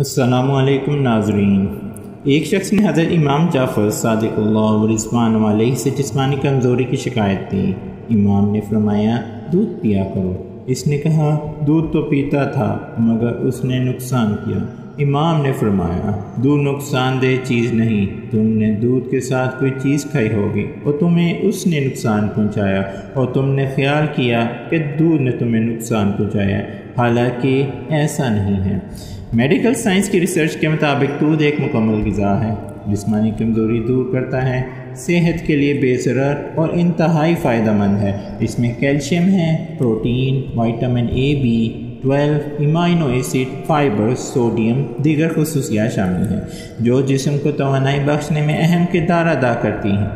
السلام علیکم ناظرین۔ ایک شخص نے حضرت امام جعفر صادق اللہ و رضوان علیہ سے جسمانی کمزوری کی شکایت کی۔ امام نے فرمایا دودھ پیا کرو۔ اس نے کہا دودھ تو پیتا تھا مگر اس نے نقصان کیا۔ امام نے فرمایا دودھ نقصان دہ چیز نہیں، تم نے دودھ کے ساتھ کوئی چیز کھائی ہوگی اور تمہیں اس نے نقصان پہنچایا اور تم نے خیال کیا کہ دودھ نے تمہیں نقصان پہنچایا، حالانکہ ایسا نہیں ہے۔ میڈیکل سائنس کی ریسرچ کے مطابق دودھ ایک مکمل غذا ہے، جسمانی کمزوری دور کرتا ہے، صحت کے لیے بے ضرر اور انتہائی فائدہ مند ہے۔ اس میں کیلشیم ہے، protein, vitamin A, B 12، amino acid, fibre, sodium, دیگر خصوصیات شامل ہیں جو جسم کو توانائی بخشنے میں اہم کردار ادا کرتی ہیں۔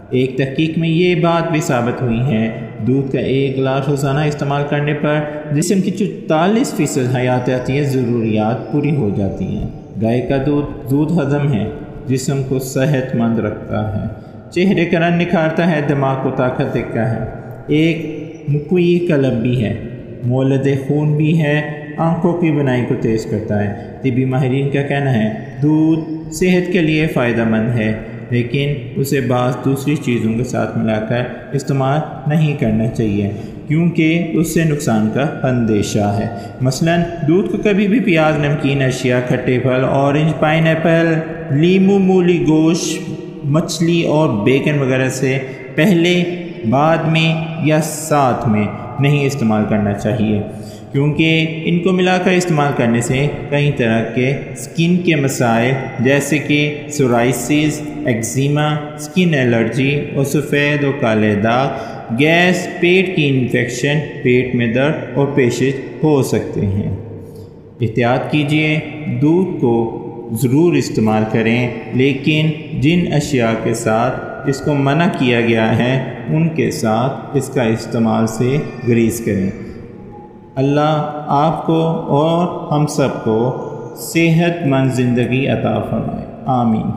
ایک تحقیق میں یہ بات بھی ثابت ہوئی ہے، دودھ کا ایک گلاس روزانہ استعمال کرنے پر جسم کی 44% حیاتیاتی ضروریات پوری ہو جاتی ہیں۔ گائے کا دودھ ہضم ہے، جسم کو صحت مند رکھتا ہے، چہرے کا رنگ نکھارتا ہے، دماغ کو طاقت دیتا ہے، ایک مقوی قلب بھی ہے، مولد خون بھی ہے، آنکھوں کی بینائی کو تیز کرتا ہے۔ طبی ماہرین کا کہنا ہے دودھ صحت کے لیے فائدہ مند ہے، لیکن اسے بعض دوسری چیزوں کے ساتھ ملا کر استعمال نہیں کرنا چاہیے کیونکہ اس سے نقصان کا اندیشہ ہے۔ مثلا دودھ کو کبھی بھی پیاز، نمکین اشیاء، کھٹے پھل، اورنج، پائن ایپل، لیمو، مولی، گوشت، مچھلی اور بیکن وغیرہ سے پہلے، بعد میں یا ساتھ میں نہیں استعمال کرنا چاہیے، کیونکہ ان کو ملا کر استعمال کرنے سے کئی طرح کے سکن کے مسائل جیسے کہ سورائسس، ایگزیما، سکن الرجی اور سفید و کالے داغ، گیس، پیٹ کی انفیکشن، پیٹ میں درد اور پیشش ہو سکتے ہیں۔ احتیاط کیجیے، دودھ کو ضرور استعمال کریں، لیکن جن اشیاء کے ساتھ اس کو منع کیا گیا ہے ان کے ساتھ اس کا استعمال سے گریز کریں۔ اللہ آپ کو اور ہم سب کو صحت مند زندگی عطا فرمائے، آمین۔